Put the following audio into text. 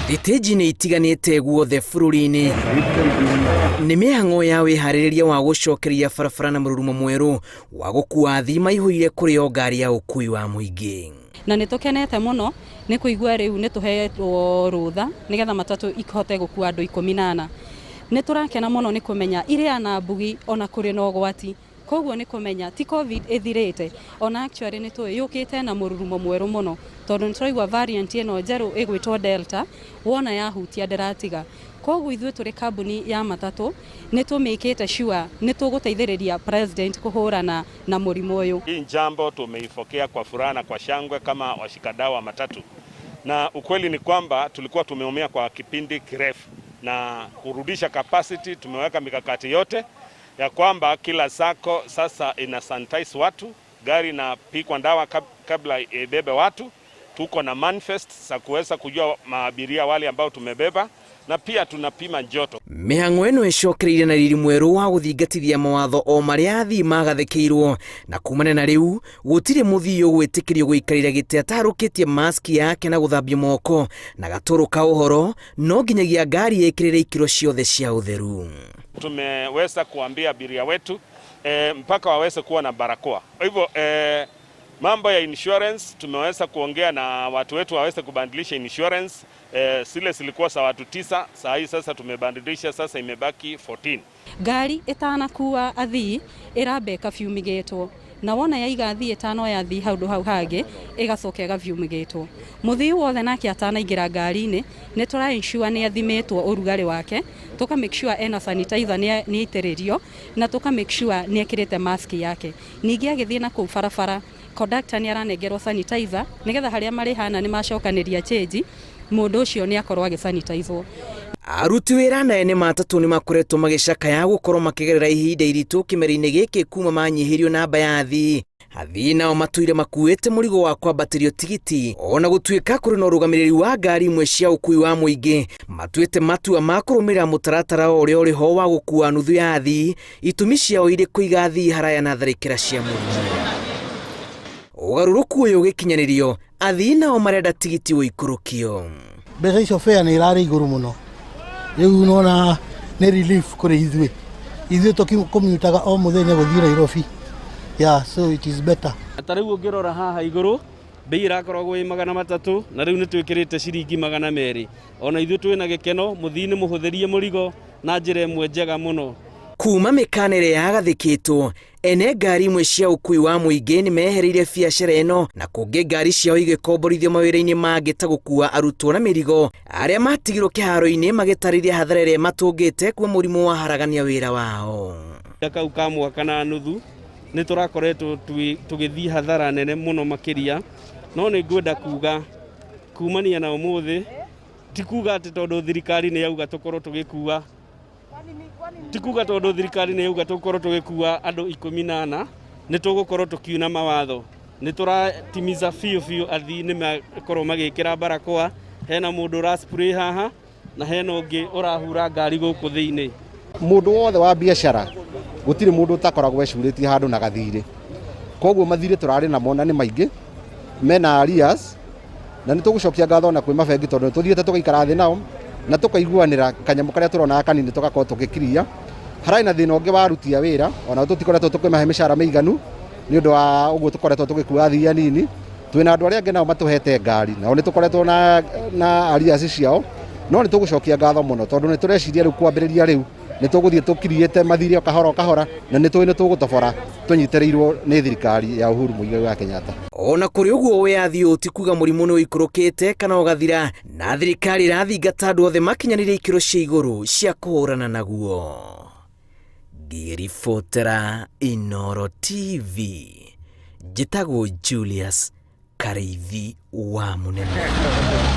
Thitĩnji nĩ itiganĩte guothe bũrũri-inĩ nĩ mĩhang'o ya wĩharĩrĩria wa gũcokeria barabara na mũrurumo mwerũ wa gũkua athii maihũire kũrĩ o ngari ya ũkui wa mũingĩ. Na nĩ tũkenete mũno nĩ kũigua rĩu nĩ tũhetwo rũtha nĩgetha matatũ ihote gũkua andũ 14. Nĩ tũrakena mũno nĩ kũmenya iria na mbugi ona kũrĩ na ũgwati. Koguo nĩ kũmenya ti COVID ĩthirĩte, ona actually nĩ tũĩ yũkĩte na mũrurumo mwerũ mũno, tondũ nĩ tũraigua variant ĩno njerũ ĩgwĩtwo Delta, wona yahutia ndĩratiga. Koguo ithuĩ tũrĩ kambuni ya matatũ nĩ tũmĩkĩte sure nĩ tũgũteithĩrĩria president kũhũrana na mũrimũ ũyũ. Hii jambo tumeifokea kwa furaha na kwa shangwe kama washikadau wa matatu, na ukweli ni kwamba tulikuwa tumeumia kwa kipindi kirefu, na kurudisha capacity tumeweka mikakati yote ya kwamba kila sako sasa ina sanitize watu, gari na pikwa ndawa kabla ibebe watu. Tuko na manifest za kuweza kujua maabiria wale ambao tumebeba, na pia tunapima joto. Mĩhang'o ĩno ĩcokereire na riri mwerũ wa gũthingatithia mawatho o marĩa athii magathĩkĩirwo, na kumana na rĩu gũtirĩ mũthii ũgwĩtĩkĩrio gũikarĩra gĩtĩ atarũkĩtie maski yake na gũthambia moko na gatũrũ ka ũhoro, no nginyagia ngari ĩkĩrĩre ikĩro ciothe cia ũtheru. Tumeweza kuambia abiria wetu mpaka waweze kuwa na barakoa. Kwa hivyo mambo ya insurance tumeweza kuongea na watu wetu waweze kubadilisha insurance. Zile zilikuwa za watu 9, saa hii sasa tumebadilisha, sasa imebaki 14. Gari ĩtanakuua athii ĩrambeka fumigatwo, na wona yaiga athii ĩtano ya athii hau hangĩ ĩgacoka ĩgafumigatwo. Mũthii wothe nake atanaingĩra ngari-inĩ nĩ tũra ensure nĩ athimĩtwo ũrugarĩ wake, tũka make sure ena sanitizer nĩ aitĩrĩrio, na tũka make sure nĩ ekĩrĩte mask yake. Ningĩ agĩthiĩ na kũu barabara, conductor nĩ aranengerwo sanitizer nĩgetha harĩa marĩ hana nĩ macokanĩria change, mũndũ ũcio nĩ akorwo agĩsanitizwo. Aruti wĩra na ene matatũ nĩ makoretwo magĩcakaya gũkorwo makĩgerera ihinda iritũ kĩmera-inĩ gĩkĩ kuma manyihirio namba ya athii. Athii nao matũire makuĩte mũrigo wa kwambatĩrio tigiti, ona gũtuĩka kũrĩ na ũrũgamĩrĩri wa ngari imwe cia ũkui wa mũingĩ matuĩte matua ma kũrũmĩrĩra mũtaratara ũrĩa ũrĩ ho wa gũkua nuthu ya athii, itũmi ciao irĩ kũiga athii haraya na tharĩkĩra cia mũrimũ. Ũgarũrũku ũyũ ũgĩkinyanĩrio, athii nao marenda tigiti ũikũrũkio. Mbeca icio fare nĩ irarĩ igũrũ mũno, rĩu nona nĩ relief kũrĩ ithuĩ tũkĩmutaga o mũthenya gũthiĩ Nairobi. Yeah, so it is better. Atarĩu ũngĩrora haha igũrũ bei irakoragwo ĩ 300, na rĩu nĩ twĩkĩrĩte ciringi 200. Ona ithuĩ twĩna gĩkeno, mũthii nĩ mũhũthĩrie mũrigo na njĩra ĩmwe njega mũno. Kuma mĩkanĩre yagathĩkĩtwo, ene ngari imwe cia ũkui wa mũingĩ nĩ mehereire biacara ĩno, na kũngĩ ngari ciao igĩkomborithio mawĩra-inĩ mangĩ ta gũkua arutwo na mĩrigo, arĩa matigirwo kĩharo-inĩ magĩtarĩria hathara ĩrĩa matũngĩte kwa mũrimũ wa haragania wĩra wao. Kau ka mwaka na nuthu nĩ tũrakoretwo tũgĩthiĩ hathara nene mũno makĩria, no nĩ ngwenda kuga kumania na ũmũthĩ ti kuga atĩ tondũ thirikari nĩ yauga tũkorwo tũgĩkua, ti kuga tondũ thirikari nĩ yauga tũkorwo tũgĩkua andũ 14 nĩ tũgũkorwo tũkiuna mawatho. Nĩ tũratimiza biũ athii nĩ makorwo magĩkĩra barakoa, hena mũndũ ũraspray haha na hena ũngĩ ũrahura ngari gũkũ thĩinĩ. Mũndũ wothe wa biacara gũtirĩ mũndũ utakoragwo ecurĩtie handũ na gathirĩ, koguo mathirĩ tũrarĩ namo na nĩ maingĩ mena arrears, na nĩ tũgũcokia ngatho na kwĩ mabengi tondũ nĩ tũthiĩte tũgaikara thĩ nao na tũkaiguanĩra kanyamũ karĩa tũrona kanini tũgakorwo tũgĩkiria. Harĩ na thĩna ũngĩ wa aruti a wĩra, ona tũtikoretwo tũkĩmahe mĩcara mĩiganu nĩ ũndũ wa ũguo tũkoretwo tũgĩkua athii anini. Twĩna andũ arĩa angĩ nao matũhete ngari, nao nĩ tũkoretwo na arrears ciao, no nĩ tũgũcokia ngatho mũno tondũ nĩ tũreciria rĩu kwambĩrĩria rĩu nĩ tũgũthiĩ tũkiriĩte mathirĩ o kahora, na nĩ tũgũtobora tũnyitĩrĩirwo nĩ thirikari ya Uhuru Muigai wa Kenyatta. Ona kũrĩ ũguo wĩyathi ũũ ti kuga mũrimũ nĩ ũikũrũkĩte kana ũgathira, na thirikari ĩrathingata andũ othe makinyanĩire ikĩro cia igũrũ cia kũhũrana naguo. Ngĩribotera Inooro TV, njĩtagwo Julius Kareithi wa Mũnene.